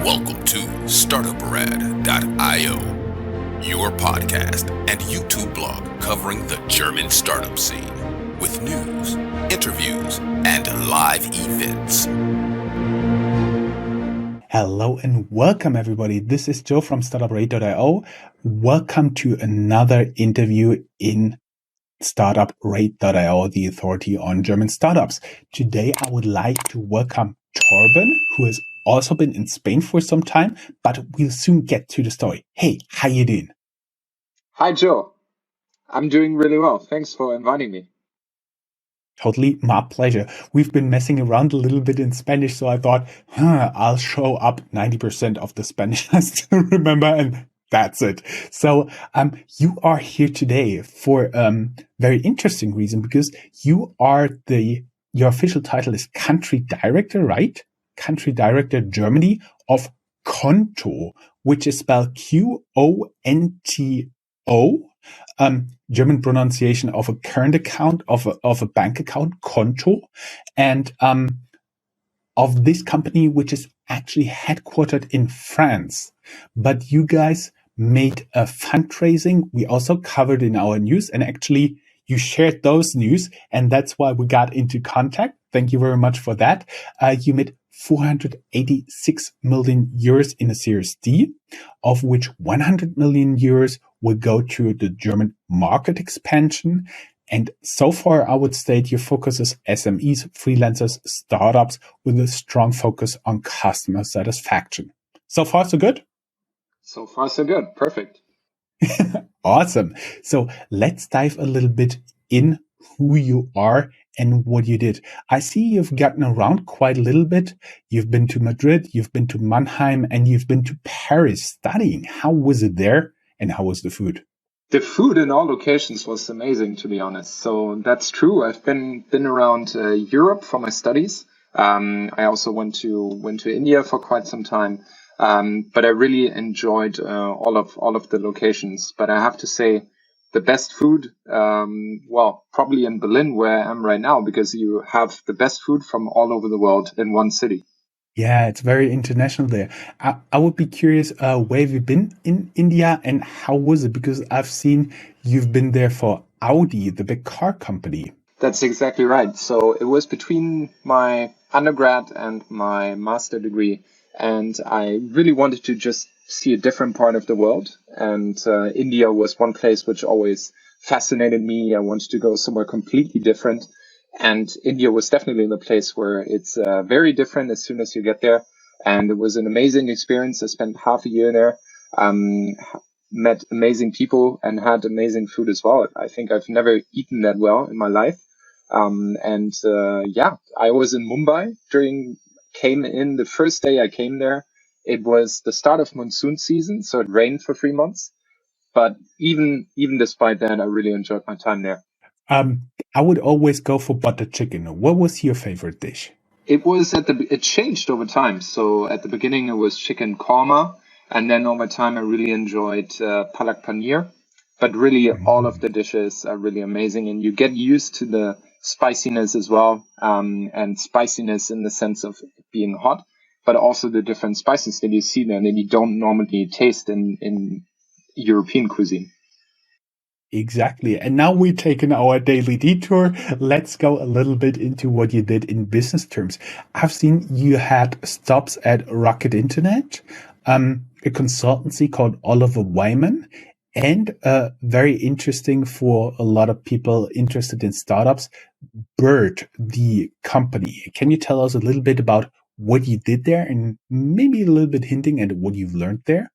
Welcome to Startuprad.io, your podcast and YouTube blog covering the German startup scene with news, interviews, and live events. Hello and welcome everybody. This is Joe from Startuprad.io. Welcome to another interview in Startuprad.io, the authority on German startups. Today I would like to welcome Torben, who has also been in Spain for some time, but we'll soon get to the story. Hey, how you doing? Hi, Joe. I'm doing really well. Thanks for inviting me. Totally my pleasure. We've been messing around a little bit in Spanish, so I thought, I'll show up 90% of the Spanish I still remember, and that's it. So you are here today for very interesting reason, because you are your official title is Country Director, right? Country Director Germany of Qonto, which is spelled Qonto. German pronunciation of a current account, of a bank account, Qonto, and of this company, which is actually headquartered in France. But you guys made a fundraising. We also covered in our news, and actually you shared those news, and that's why we got into contact. Thank you very much for that. You made 486 million euros in a Series D, of which 100 million euros will go to the German market expansion. And so far, I would state your focus is SMEs, freelancers, startups, with a strong focus on customer satisfaction. So far, so good? So far, so good. Perfect. Awesome. So let's dive a little bit in who you are and what you did. I see you've gotten around quite a little bit. You've been to Madrid, you've been to Mannheim, and you've been to Paris studying. How was it there, and how was the food? The food in all locations was amazing, to be honest. So that's true. I've been around Europe for my studies. I also went to India for quite some time. But I really enjoyed all of the locations. But I have to say, the best food, probably in Berlin, where I am right now, because you have the best food from all over the world in one city. Yeah, it's very international there. I would be curious, where have you been in India, and how was it? Because I've seen you've been there for Audi, the big car company. That's exactly right. So it was between my undergrad and my master degree, and I really wanted to just see a different part of the world. And India was one place which always fascinated me. I wanted to go somewhere completely different. And India was definitely the place where it's very different as soon as you get there. And it was an amazing experience. I spent half a year there, met amazing people, and had amazing food as well. I think I've never eaten that well in my life. I was in Mumbai came in the first day I came there. It was the start of monsoon season, so it rained for 3 months. But even despite that, I really enjoyed my time there. I would always go for butter chicken. What was your favorite dish? It changed over time. So at the beginning, it was chicken korma. And then over time, I really enjoyed palak paneer. But really, all of the dishes are really amazing. And you get used to the spiciness as well. And spiciness in the sense of being hot, but also the different spices that you see there that you don't normally taste in European cuisine. Exactly. And now we're taking our daily detour. Let's go a little bit into what you did in business terms. I've seen you had stops at Rocket Internet, a consultancy called Oliver Wyman, and very interesting for a lot of people interested in startups, Bird, the company. Can you tell us a little bit about what you did there, and maybe a little bit hinting at what you've learned there?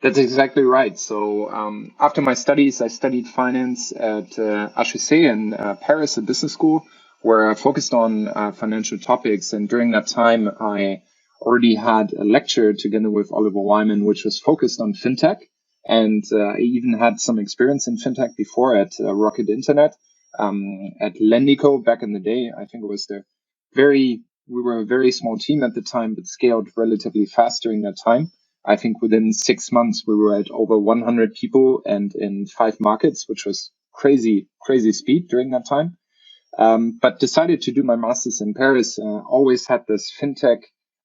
That's exactly right. So after my studies, I studied finance at HEC in Paris, a business school, where I focused on financial topics. And during that time, I already had a lecture together with Oliver Wyman, which was focused on fintech. And I even had some experience in fintech before at Rocket Internet, at Lendico back in the day. I think it was we were a very small team at the time, but scaled relatively fast during that time. I think within 6 months, we were at over 100 people and in 5 markets, which was crazy speed during that time. But decided to do my master's in Paris. Always had this fintech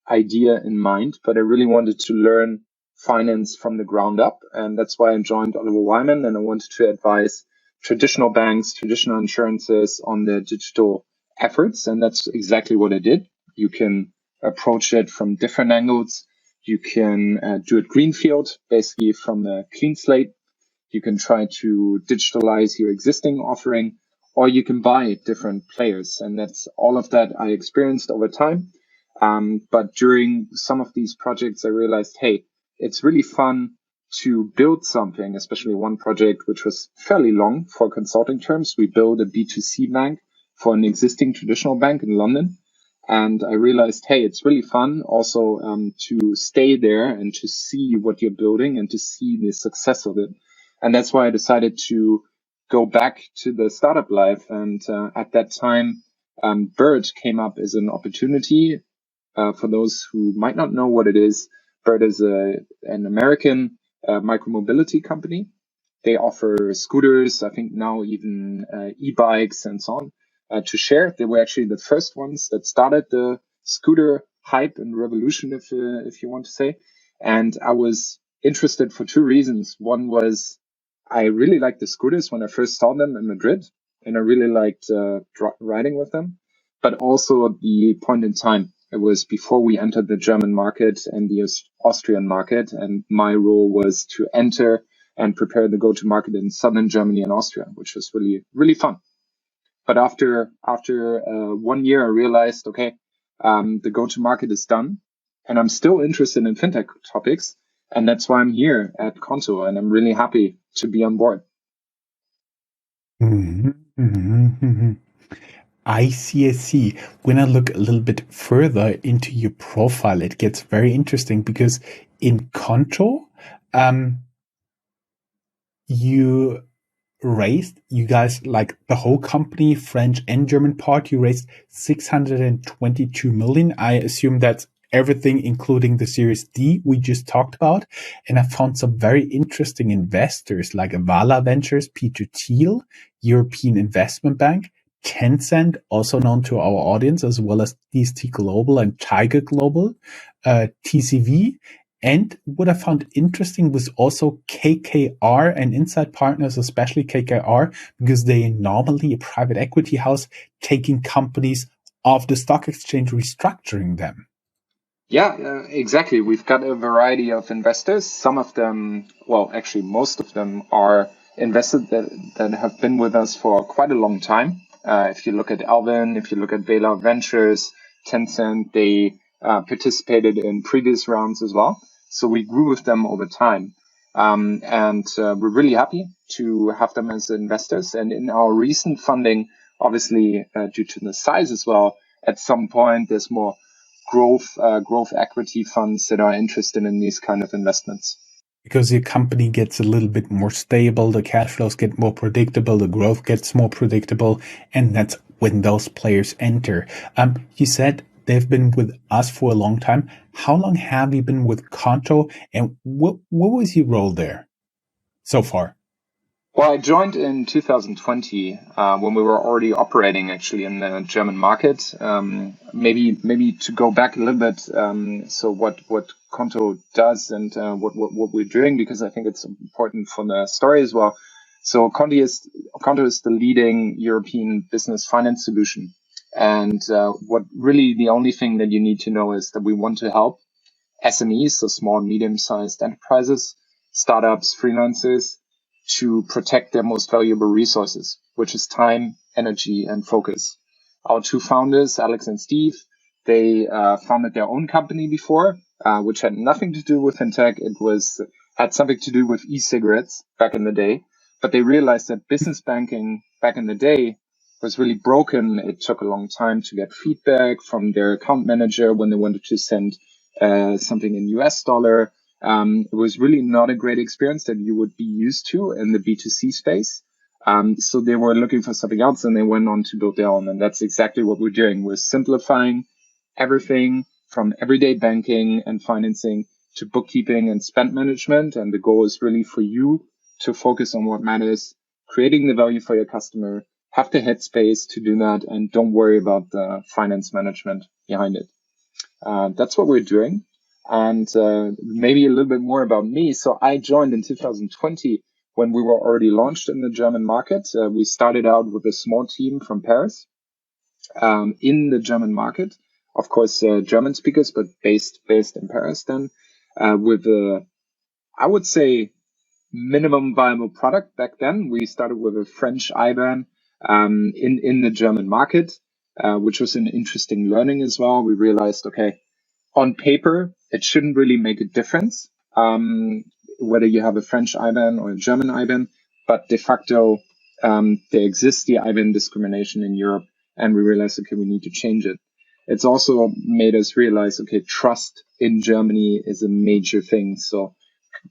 idea in mind, but I really wanted to learn finance from the ground up. And that's why I joined Oliver Wyman, and I wanted to advise traditional banks, traditional insurances on their digital efforts. And that's exactly what I did. You can approach it from different angles. You can do it greenfield, basically from a clean slate. You can try to digitalize your existing offering, or you can buy different players. And that's all of that I experienced over time. But during some of these projects, I realized, hey, it's really fun to build something, especially one project, which was fairly long for consulting terms. We built a B2C bank for an existing traditional bank in London. And I realized, hey, it's really fun also to stay there and to see what you're building and to see the success of it. And that's why I decided to go back to the startup life. And at that time, Bird came up as an opportunity. For those who might not know what it is, Bird is an American micromobility company. They offer scooters, I think now even e-bikes and so on to share. They were actually the first ones that started the scooter hype and revolution, if you want to say. And I was interested for two reasons. One was I really liked the scooters when I first saw them in Madrid, and I really liked riding with them. But also the point in time. It was before we entered the German market and the Austrian market, and my role was to enter and prepare the go-to-market in southern Germany and Austria, which was really, really fun. But after 1 year, I realized, okay, the go-to-market is done, and I'm still interested in fintech topics, and that's why I'm here at Qonto, and I'm really happy to be on board. Mhm, mhm, mhm. I see, I see. When I look a little bit further into your profile, it gets very interesting because in Qonto, um, you you guys, like the whole company, French and German part, you raised 622 million. I assume that's everything, including the Series D we just talked about. And I found some very interesting investors like Avala Ventures, Peter Thiel, European Investment Bank, Tencent, also known to our audience, as well as DST Global and Tiger Global, TCV. And what I found interesting was also KKR and Inside Partners, especially KKR, because they are normally a private equity house taking companies off the stock exchange, restructuring them. Yeah, exactly. We've got a variety of investors. Some of them, well, actually, most of them are investors that have been with us for quite a long time. If you look at Alvin, if you look at Vela Ventures, Tencent, they participated in previous rounds as well. So we grew with them over time. And we're really happy to have them as investors. And in our recent funding, obviously, due to the size as well, at some point there's more growth equity funds that are interested in these kind of investments. Because your company gets a little bit more stable, the cash flows get more predictable, the growth gets more predictable, and that's when those players enter. You said they've been with us for a long time. How long have you been with Qonto, and what was your role there so far? Well, I joined in 2020 when we were already operating actually in the German market. Maybe to go back a little bit. So what Qonto does and what we're doing, because I think it's important for the story as well. So Qonto is the leading European business finance solution, and what really the only thing that you need to know is that we want to help SMEs, so small and medium-sized enterprises, startups, freelancers, to protect their most valuable resources, which is time, energy, and focus. Our two founders, Alex and Steve, they founded their own company before, which had nothing to do with fintech. Had something to do with e-cigarettes back in the day. But they realized that business banking back in the day was really broken. It took a long time to get feedback from their account manager when they wanted to send something in US dollar. It was really not a great experience that you would be used to in the B2C space. So they were looking for something else, and they went on to build their own. And that's exactly what we're doing. We're simplifying everything from everyday banking and financing to bookkeeping and spend management. And the goal is really for you to focus on what matters, creating the value for your customer, have the headspace to do that, and don't worry about the finance management behind it. That's what we're doing. And maybe a little bit more about me. So I joined in 2020 when we were already launched in the German market. We started out with a small team from Paris in the German market. Of course, German speakers, but based in Paris then, with I would say minimum viable product back then. We started with a French IBAN in the German market, which was an interesting learning as well. We realized, okay, on paper, it shouldn't really make a difference whether you have a French IBAN or a German IBAN, but de facto, there exists the IBAN discrimination in Europe, and we realized, okay, we need to change it. It's also made us realize, okay, trust in Germany is a major thing. So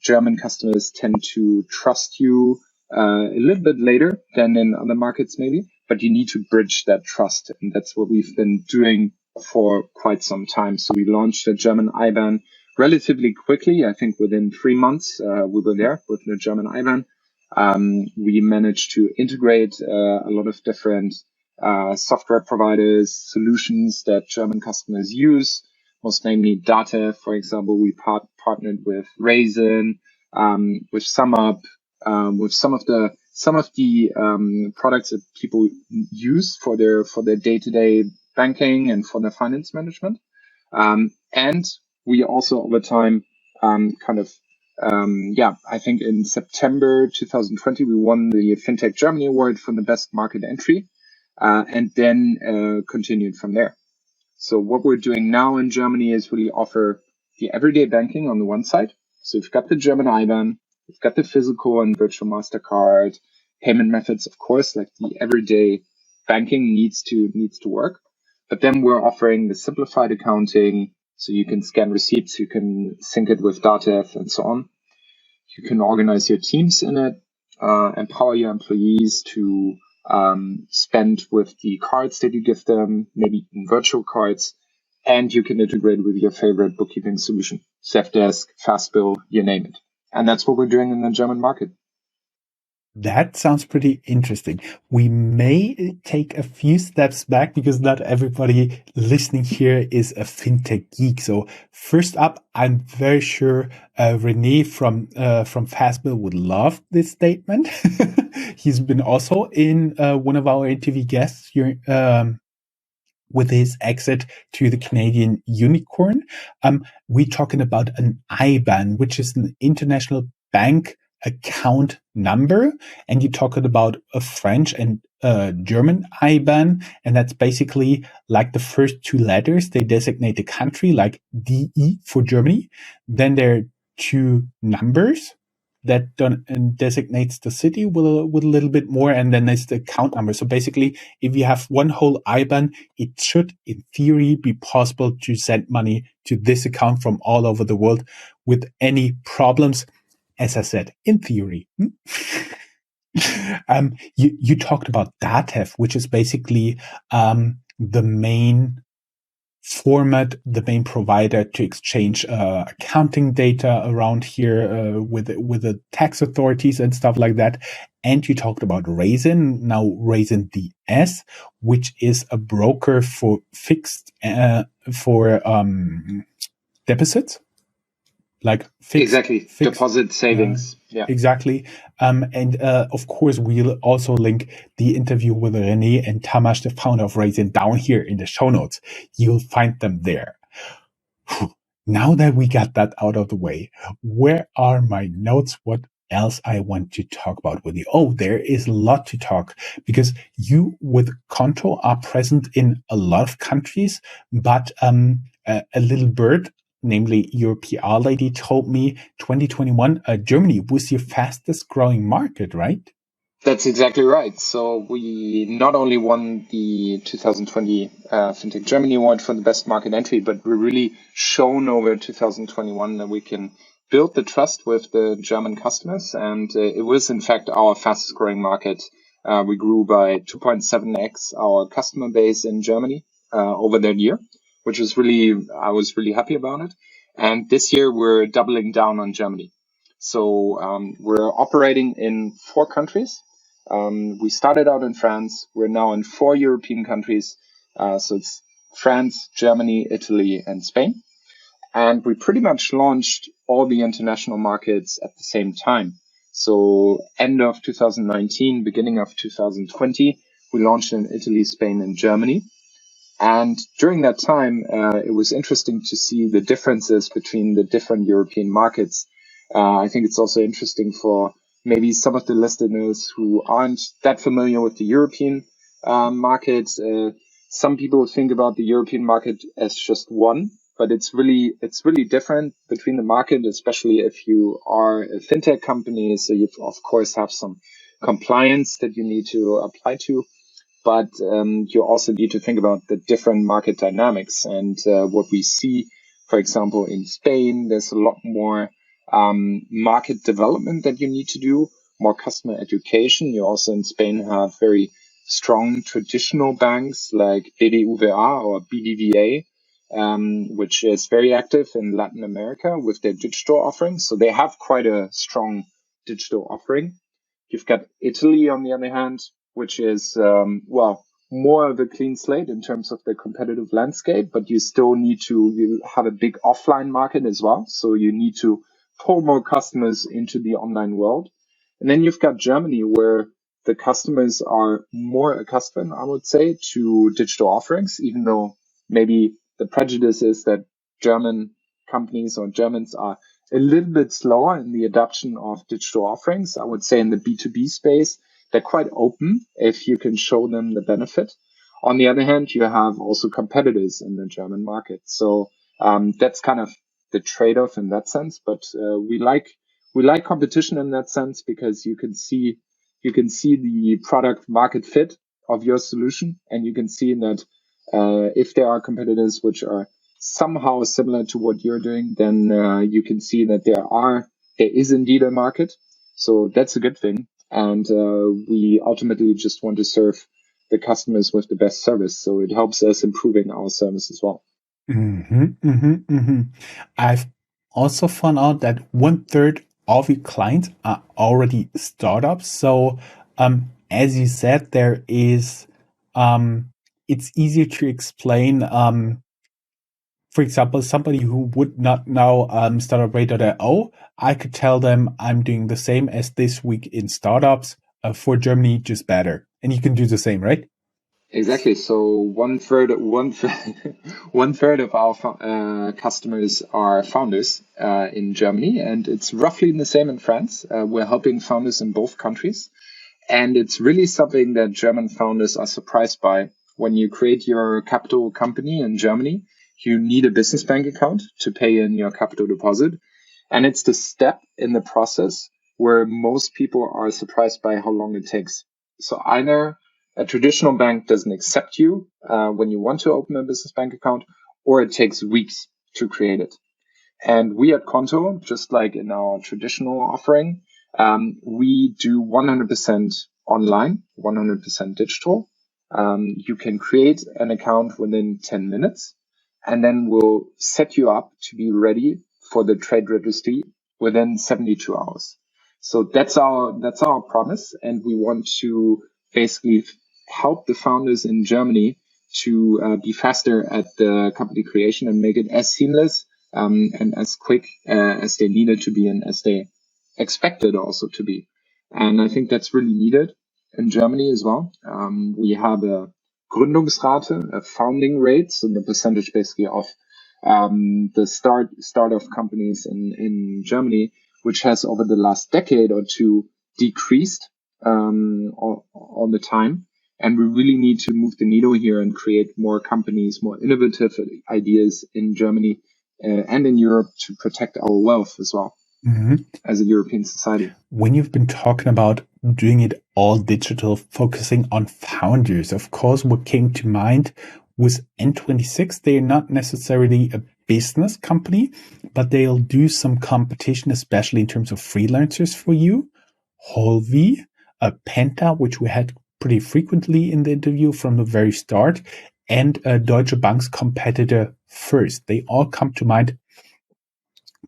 German customers tend to trust you a little bit later than in other markets, maybe, but you need to bridge that trust. And that's what we've been doing for quite some time. So we launched a German IBAN relatively quickly. I think within 3 months, we were there with the German IBAN. We managed to integrate a lot of different software providers, solutions that German customers use, most namely Data. For example, we partnered with Raisin, with SumUp, with some of the products that people use for their day-to-day banking and for their finance management. And we also over time I think in September 2020 we won the Fintech Germany Award for the best market entry, and then continued from there. So what we're doing now in Germany is really offer the everyday banking on the one side. So we've got the German IBAN, we've got the physical and virtual MasterCard, payment methods, of course, like the everyday banking needs to work. But then we're offering the simplified accounting, so you can scan receipts, you can sync it with Datev and so on. You can organize your teams in it, empower your employees to spend with the cards that you give them, maybe in virtual cards, and you can integrate with your favorite bookkeeping solution, Zefdesk, Fastbill, you name it. And that's what we're doing in the German market. That sounds pretty interesting. We may take a few steps back because not everybody listening here is a fintech geek. So first up, I'm very sure Rene from Fastbill would love this statement. He's been also in one of our interview guests here, with his exit to the Canadian unicorn. We're talking about an IBAN, which is an international bank account number. And you're talking about a French and German IBAN. And that's basically like the first two letters. They designate the country, like DE for Germany. Then there are two numbers that designates the city with a little bit more, and then there's the account number. So basically, if you have one whole IBAN, it should, in theory, be possible to send money to this account from all over the world with any problems. As I said, in theory. You talked about Datev, which is basically the main format, the main provider to exchange accounting data around here with the tax authorities and stuff like that. And you talked about Raisin, now Raisin DS, which is a broker for fixed deposits, like fixed deposit savings. Yeah, exactly. And of course, we'll also link the interview with Rene and Tamas, the founder of Raisin, down here in the show notes. You'll find them there. Now that we got that out of the way, where are my notes? What else I want to talk about with you? Oh, there is a lot to talk because you with Qonto are present in a lot of countries, but a little bird, namely your PR lady, told me 2021 Germany was your fastest growing market, right? That's exactly right. So we not only won the 2020 Fintech Germany Award for the best market entry, but we really shown over 2021 that we can build the trust with the German customers. And it was, in fact, our fastest growing market. We grew by 2.7x our customer base in Germany over that year, which was I was really happy about it. And this year we're doubling down on Germany. So we're operating in 4 countries. We started out in France. We're now in 4 European countries. So it's France, Germany, Italy, and Spain. And we pretty much launched all the international markets at the same time. So end of 2019, beginning of 2020, we launched in Italy, Spain, and Germany. And during that time, it was interesting to see the differences between the different European markets. I think it's also interesting for maybe some of the listeners who aren't that familiar with the European market. Some people think about the European market as just one, but it's really different between the market, especially if you are a fintech company. So you of course have some compliance that you need to apply to, but you also need to think about the different market dynamics. And what we see, for example, in Spain, there's a lot more market development that you need to do, more customer education. You also in Spain have very strong traditional banks like BBVA or BBVA, which is very active in Latin America with their digital offerings. So they have quite a strong digital offering. You've got Italy, on the other hand, which is, more of a clean slate in terms of the competitive landscape, but you still need to, you have a big offline market as well. So you need to pull more customers into the online world. And then you've got Germany, where the customers are more accustomed, I would say, to digital offerings, even though maybe the prejudice is that German companies or Germans are a little bit slower in the adoption of digital offerings. I would say in the B2B space, they're quite open if you can show them the benefit. On the other hand, you have also competitors in the German market. So that's kind of the trade-off in that sense. But we like competition in that sense because you can see the product market fit of your solution, and you can see that if there are competitors which are somehow similar to what you're doing, then you can see that there is indeed a market. So that's a good thing. And we ultimately just want to serve the customers with the best service. So it helps us improving our service as well. I've also found out that 1/3 of your clients are already startups. So, as you said, it's easier to explain. For example, somebody who would not know Startuprad.io, I could tell them I'm doing the same as This Week in Startups for Germany, just better. And you can do the same, right? Exactly. So one third of our customers are founders in Germany, and it's roughly the same in France. We're helping founders in both countries. And it's really something that German founders are surprised by. When you create your capital company in Germany, you need a business bank account to pay in your capital deposit. And it's the step in the process where most people are surprised by how long it takes. So either a traditional bank doesn't accept you when you want to open a business bank account, or it takes weeks to create it. And we at Qonto, just like in our traditional offering, we do 100% online, 100% digital. You can create an account within 10 minutes, and then we'll set you up to be ready for the trade registry within 72 hours. So that's our promise. And we want to basically help the founders in Germany to be faster at the company creation and make it as seamless and as quick as they needed to be and as they expected also to be. And I think that's really needed in Germany as well. We have a Gründungsrate, a founding rate, so the percentage basically of the start of companies in Germany, which has over the last decade or two decreased all the time. And we really need to move the needle here and create more companies, more innovative ideas in Germany and in Europe to protect our wealth as well as a European society. When you've been talking about doing it all digital, focusing on founders, of course, what came to mind was N26. They're not necessarily a business company, but they'll do some competition, especially in terms of freelancers for you. Holvi, Penta, which we had pretty frequently in the interview from the very start, and Deutsche Bank's competitor First. They all come to mind.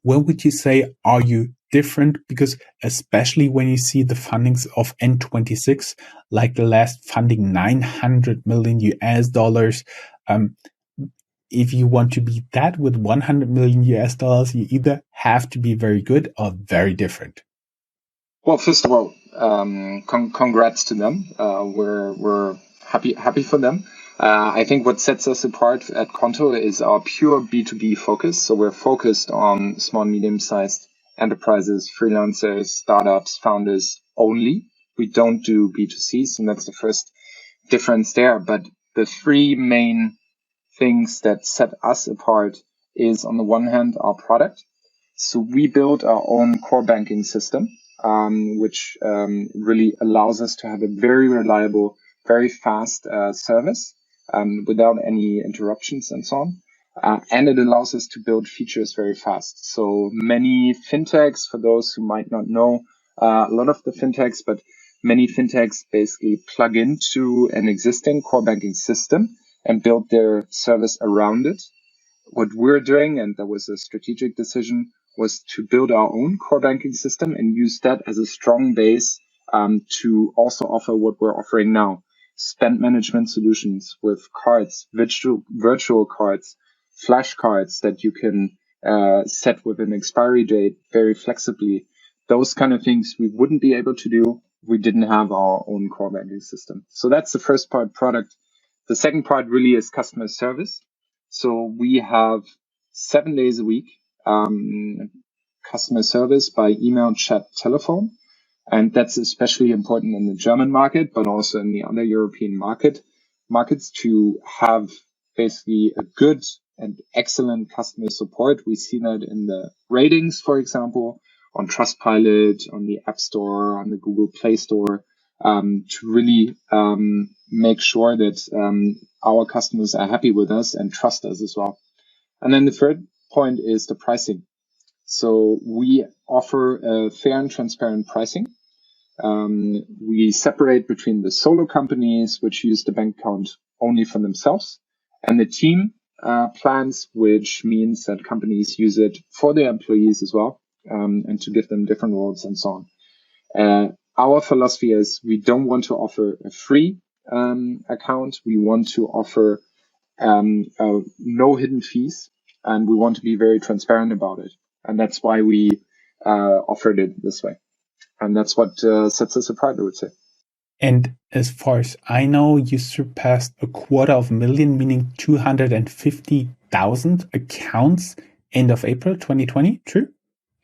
Where would you say are you different? Because especially when you see the fundings of N26, like the last funding, $900 million US, if you want to beat that with 100 million US dollars, you either have to be very good or very different. Well, first of all, congrats to them. We're happy for them. I think what sets us apart at Qonto is our pure B2B focus. So we're focused on small, medium-sized enterprises, freelancers, startups, founders only. We don't do B2C, and that's the first difference there. But the three main things that set us apart is, on the one hand, our product. So we built our own core banking system, which really allows us to have a very reliable, very fast service without any interruptions and so on. And it allows us to build features very fast. So many fintechs, for those who might not know a lot of the fintechs, but many fintechs basically plug into an existing core banking system and build their service around it. What we're doing, and that was a strategic decision, was to build our own core banking system and use that as a strong base to also offer what we're offering now. Spend management solutions with cards, virtual cards, flash cards that you can set with an expiry date very flexibly. Those kind of things we wouldn't be able to do if we didn't have our own core banking system. So that's the first part, product. The second part really is customer service. So we have 7 days a week customer service by email, chat, telephone. And that's especially important in the German market, but also in the other European markets to have basically a good and excellent customer support. We see that in the ratings, for example, on Trustpilot, on the App Store, on the Google Play Store, to really make sure that our customers are happy with us and trust us as well. And then the third point is the pricing. So we offer a fair and transparent pricing. We separate between the solo companies, which use the bank account only for themselves, and the team plans, which means that companies use it for their employees as well, and to give them different roles and so on. Our philosophy is we don't want to offer a free account. We want to offer no hidden fees, and we want to be very transparent about it. And that's why we offered it this way. And that's what sets us apart, I would say. And as far as I know, you surpassed 250,000, meaning 250,000 accounts end of April 2020, true?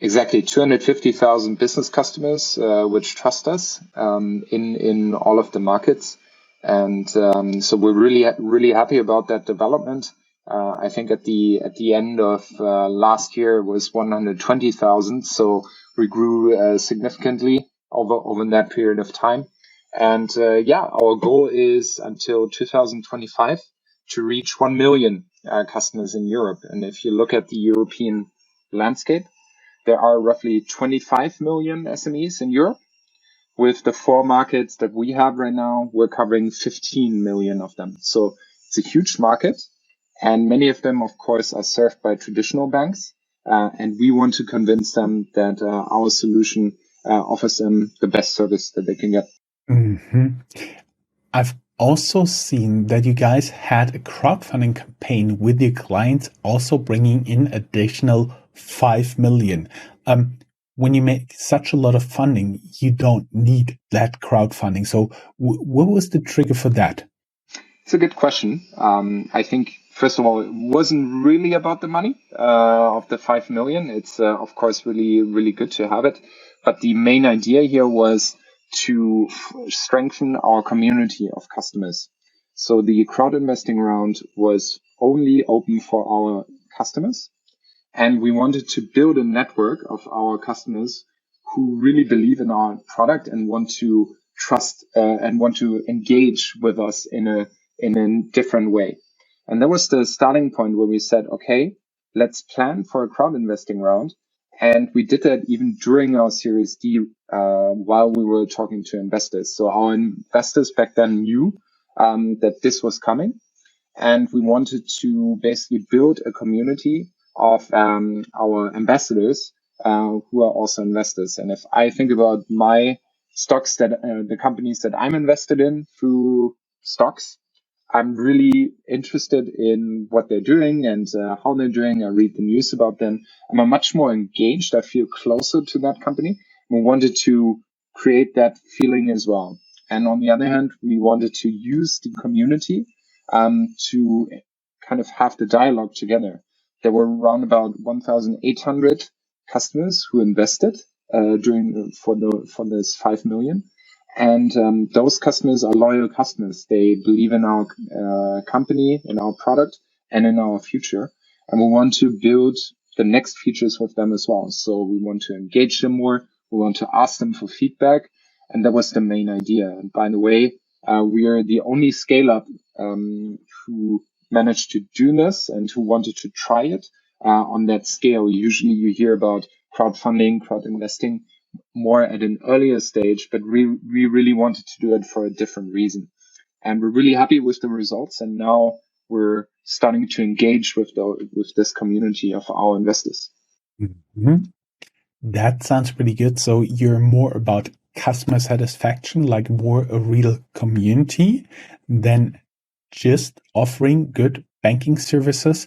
Exactly, 250,000 business customers which trust us in all of the markets. And so we're really happy about that development. I think at the end of last year it was 120,000. So we grew significantly over that period of time. And our goal is until 2025 to reach 1 million customers in Europe. And if you look at the European landscape, there are roughly 25 million SMEs in Europe. With the 4 markets that we have right now, we're covering 15 million of them. So it's a huge market. And many of them, of course, are served by traditional banks. And we want to convince them that our solution offers them the best service that they can get. Mm-hmm. I've also seen that you guys had a crowdfunding campaign with your clients, also bringing in additional 5 million. When you make such a lot of funding, you don't need that crowdfunding. So what was the trigger for that? It's a good question. I think, first of all, it wasn't really about the money of the 5 million. It's, of course, really, really good to have it. But the main idea here was to strengthen our community of customers. So the crowd investing round was only open for our customers. And we wanted to build a network of our customers who really believe in our product and want to trust and want to engage with us in a different way. And that was the starting point where we said, okay, let's plan for a crowd investing round. And we did that even during our Series D while we were talking to investors. So our investors back then knew that this was coming. And we wanted to basically build a community of our ambassadors who are also investors. And if I think about my stocks, that the companies that I'm invested in through stocks, I'm really interested in what they're doing and how they're doing. I read the news about them. I'm much more engaged. I feel closer to that company. We wanted to create that feeling as well. And on the other hand, we wanted to use the community to kind of have the dialogue together. There were around about 1,800 customers who invested for this 5 million. And those customers are loyal customers. They believe in our company, in our product, and in our future. And we want to build the next features with them as well. So we want to engage them more. We want to ask them for feedback. And that was the main idea. And by the way, we are the only scale up who managed to do this and who wanted to try it on that scale. Usually you hear about crowdfunding, crowd investing more at an earlier stage, but we really wanted to do it for a different reason. And we're really happy with the results. And now we're starting to engage with this community of our investors. Mm-hmm. That sounds pretty good. So you're more about customer satisfaction, like more a real community than just offering good banking services.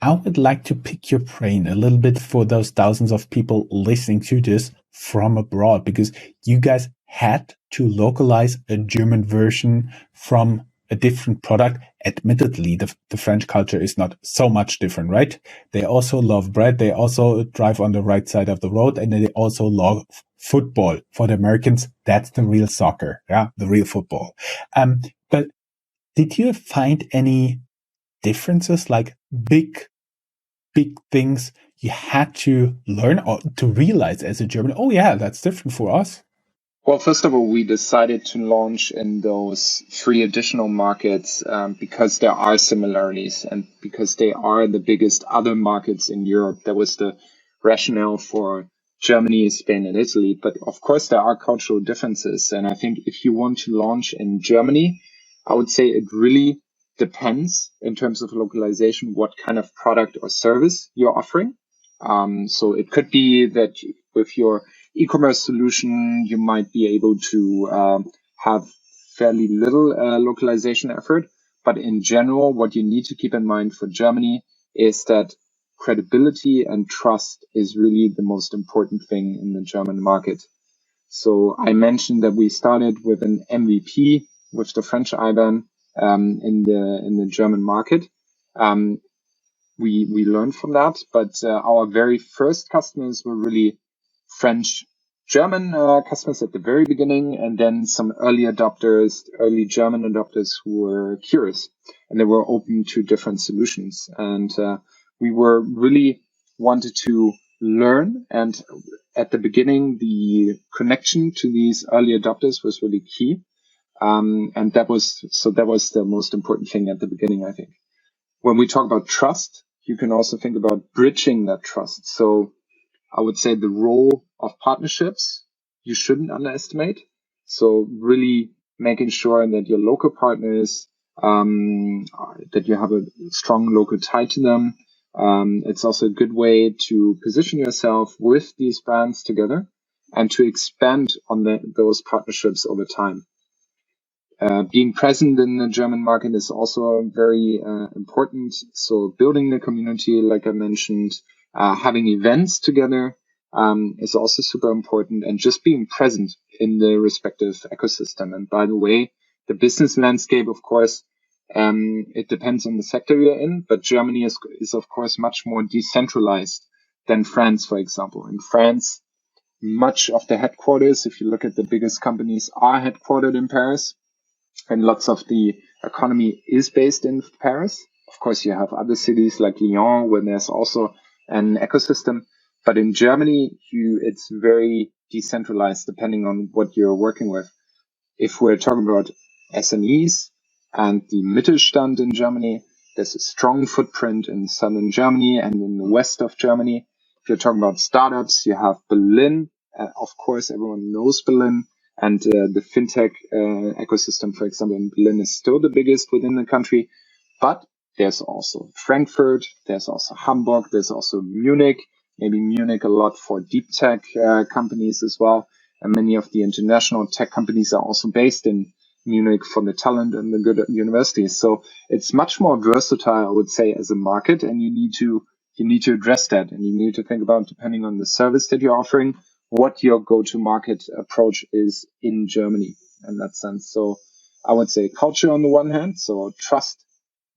I would like to pick your brain a little bit for those thousands of people listening to this from abroad, because you guys had to localize a German version from a different product. Admittedly, the French culture is not so much different, right? They also love bread. They also drive on the right side of the road, and they also love football. For the Americans, that's the real soccer. Yeah, the real football. But did you find any differences, like big things you had to learn or to realize as a German? Oh yeah, that's different for us. Well, first of all, we decided to launch in those 3 additional markets because there are similarities and because they are the biggest other markets in Europe. That was the rationale for Germany, Spain, and Italy. But of course, there are cultural differences. And I think if you want to launch in Germany, I would say it really depends in terms of localization, what kind of product or service you're offering. So it could be that with your e-commerce solution, you might be able to have fairly little localization effort. But in general, what you need to keep in mind for Germany is that credibility and trust is really the most important thing in the German market. So I mentioned that we started with an MVP with the French IBAN in the German market. We learned from that, but our very first customers were really French German customers at the very beginning, and then some early German adopters who were curious and they were open to different solutions. And we were really wanted to learn. And at the beginning, the connection to these early adopters was really key. And that was the most important thing at the beginning, I think. When we talk about trust, you can also think about bridging that trust. So I would say the role of partnerships, you shouldn't underestimate. So really making sure that your local partners, that you have a strong local tie to them. It's also a good way to position yourself with these brands together and to expand on those partnerships over time. Being present in the German market is also very important. So building the community, like I mentioned, having events together is also super important, and just being present in the respective ecosystem. And by the way, the business landscape, of course, it depends on the sector you're in, but Germany is of course much more decentralized than France, for example. In France, much of the headquarters, if you look at the biggest companies, are headquartered in Paris. And lots of the economy is based in Paris. Of course, you have other cities like Lyon, where there's also an ecosystem. But in Germany, it's very decentralized depending on what you're working with. If we're talking about SMEs and the Mittelstand in Germany, there's a strong footprint in southern Germany and in the west of Germany. If you're talking about startups, you have Berlin. Of course, everyone knows Berlin. And the Fintech ecosystem, for example, in Berlin is still the biggest within the country. But there's also Frankfurt, there's also Hamburg, there's also Munich, maybe Munich a lot for deep tech companies as well. And many of the international tech companies are also based in Munich for the talent and the good universities. So it's much more versatile, I would say, as a market, and you need to address that, and you need to think about, depending on the service that you're offering, what your go-to-market approach is in Germany in that sense. So I would say culture on the one hand, so trust,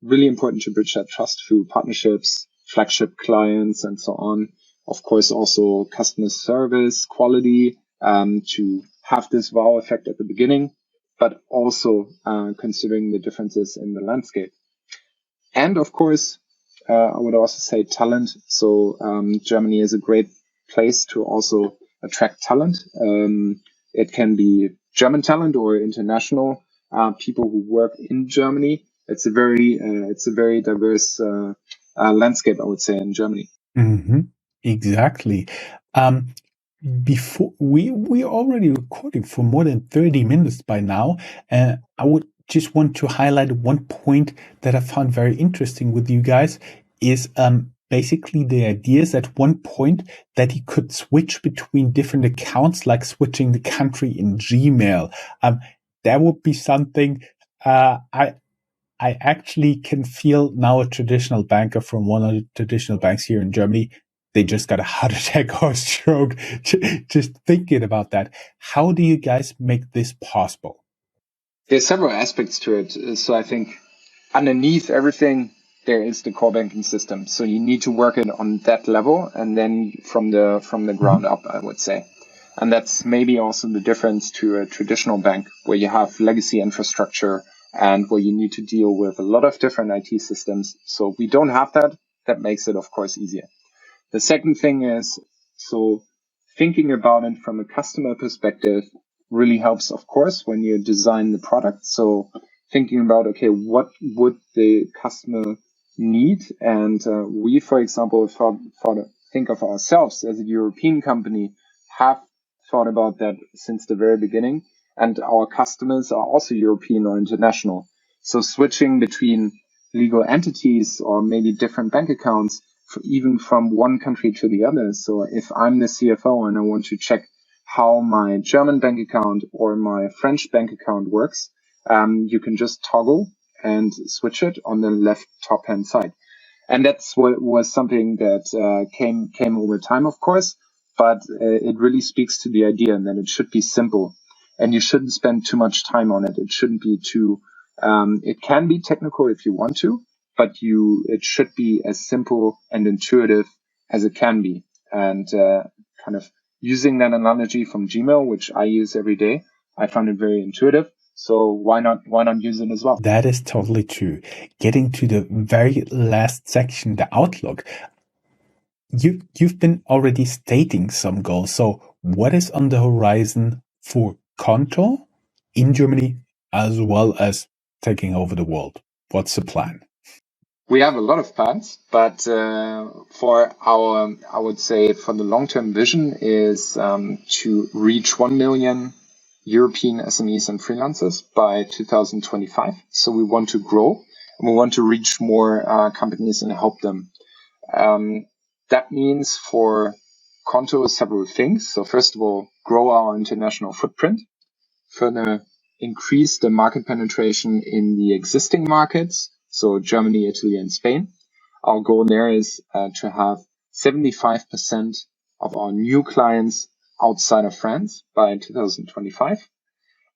really important to bridge that trust through partnerships, flagship clients, and so on. Of course, also customer service, quality, to have this wow effect at the beginning, but also considering the differences in the landscape. And of course, I would also say talent. So Germany is a great place to also attract talent. It can be German talent or international people who work in Germany. It's a very diverse landscape, I would say, in Germany. Mm-hmm. Exactly. Um, Before we already recording for more than 30 minutes by now. I would just want to highlight one point that I found very interesting with you guys is basically the ideas at one point that you could switch between different accounts, like switching the country in Gmail. That would be something I actually can feel now a traditional banker from one of the traditional banks here in Germany. They just got a heart attack or a stroke just thinking about that. How do you guys make this possible? There's several aspects to it. So I think underneath everything, there is the core banking system. So you need to work it on that level, and then from the ground up, I would say. And that's maybe also the difference to a traditional bank where you have legacy infrastructure and where you need to deal with a lot of different IT systems. So we don't have that. That makes it, of course, easier. The second thing is, so thinking about it from a customer perspective really helps, of course, when you design the product. So thinking about, okay, what would the customer need? And we, for example, think of ourselves as a European company, have thought about that since the very beginning. And our customers are also European or international. So switching between legal entities or maybe different bank accounts, even from one country to the other. So if I'm the CFO and I want to check how my German bank account or my French bank account works, you can just toggle and switch it on the left top hand side. And that's what was something that came over time, of course, but it really speaks to the idea that it should be simple and you shouldn't spend too much time on it. It shouldn't be too, it can be technical if you want to, but it should be as simple and intuitive as it can be. And kind of using that analogy from Gmail, which I use every day, I found it very intuitive. So why not use it as well? That is totally true. Getting to the very last section, the outlook. You've been already stating some goals. So what is on the horizon for Qonto in Germany as well as taking over the world? What's the plan? We have a lot of plans, but for I would say for the long-term vision is to reach 1 million European SMEs and freelancers by 2025. So we want to grow and we want to reach more companies and help them. That means for Qonto several things. So first of all, grow our international footprint, further increase the market penetration in the existing markets, so Germany, Italy, and Spain. Our goal there is to have 75% of our new clients outside of France by 2025,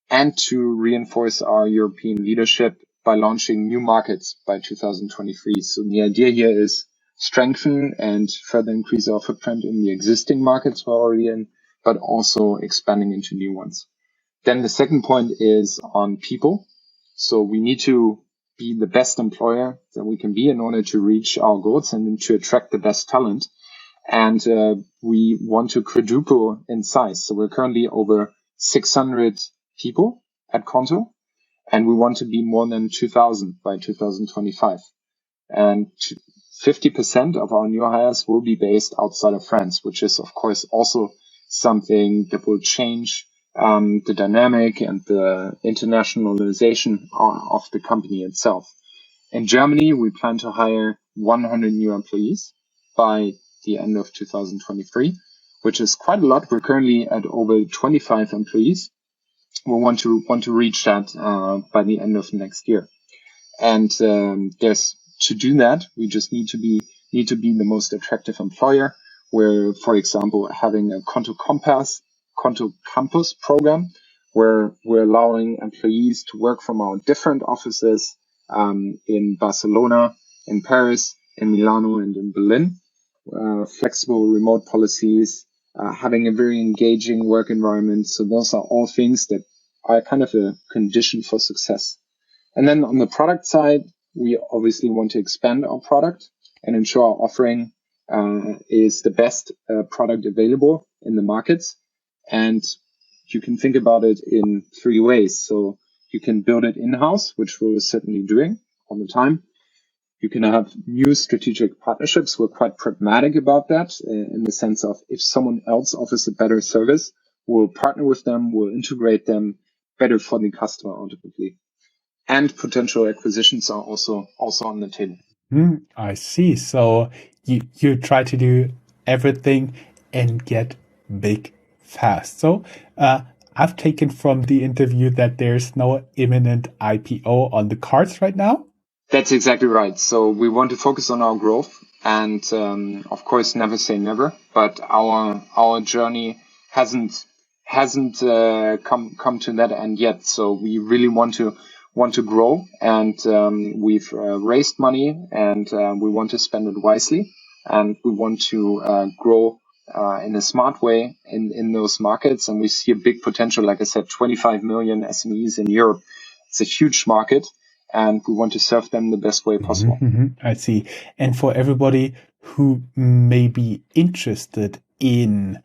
and to reinforce our European leadership by launching new markets by 2023. So the idea here is strengthen and further increase our footprint in the existing markets we're already in, but also expanding into new ones. Then the second point is on people. So we need to be the best employer that we can be in order to reach our goals and to attract the best talent. And we want to quadruple in size. So we're currently over 600 people at Qonto, and we want to be more than 2,000 by 2025. And 50% of our new hires will be based outside of France, which is, of course, also something that will change the dynamic and the internationalization of the company itself. In Germany, we plan to hire 100 new employees by the end of 2023, which is quite a lot. We're currently at over 25 employees. we want to reach that by the end of next year. And there's to do that, we just need to be the most attractive employer. We're, for example, having a Qonto Campus program, where we're allowing employees to work from our different offices in Barcelona, in Paris, in Milano, and in Berlin. Flexible remote policies, having a very engaging work environment. So those are all things that are kind of a condition for success. And then on the product side, we obviously want to expand our product and ensure our offering is the best product available in the markets. And you can think about it in three ways. So you can build it in-house, which we're certainly doing all the time. You can have new strategic partnerships. We're quite pragmatic about that in the sense of if someone else offers a better service, we'll partner with them, we'll integrate them better for the customer ultimately. And potential acquisitions are also on the table. I see. So you try to do everything and get big fast. So I've taken from the interview that there's no imminent IPO on the cards right now. That's exactly right. So we want to focus on our growth and, of course, never say never. But our journey hasn't come to that end yet. So we really want to grow, and we've raised money, and we want to spend it wisely, and we want to grow in a smart way in those markets. And we see a big potential. Like I said, 25 million SMEs in Europe. It's a huge market, and we want to serve them the best way possible. I see. And for everybody who may be interested in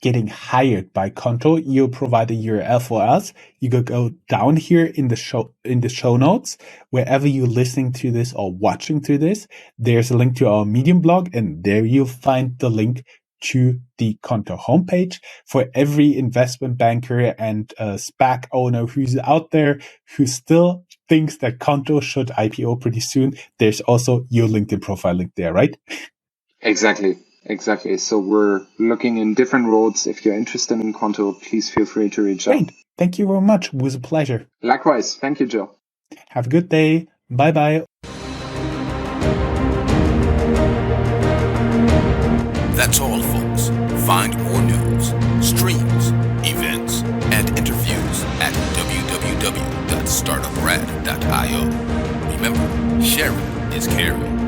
getting hired by Qonto, you'll provide a URL for us. You could go down here in the show notes, wherever you're listening to this or watching to this. There's a link to our Medium blog, and there you'll find the link to the Qonto homepage. For every investment banker and SPAC owner who's out there who still thinks that Qonto should IPO pretty soon, there's also your LinkedIn profile link there, right? Exactly. So we're looking in different roads. If you're interested in Qonto, please feel free to reach out. Thank you very much. It was a pleasure. Likewise. Thank you, Joe. Have a good day. Bye-bye. That's all, folks. Find more news, streams, events, and interviews at www.startuprad.io. Remember, sharing is caring.